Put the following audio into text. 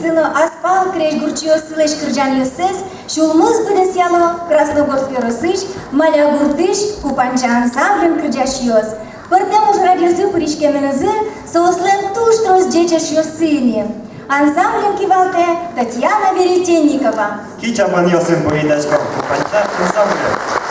сыно Аспал креш гурчио сылеш кыржан йосес, шулмыз быдес яло Красногорский росыш, маля гуртыш, купанча ансамблем кыржаш йос. Пыртем уж радиозы пыришкеменызы, соуслен туштроз джечеш йосыни. Ансамблем кивалте Татьяна Веретенникова. Кича ман йосым поедачка купанча ансамблем.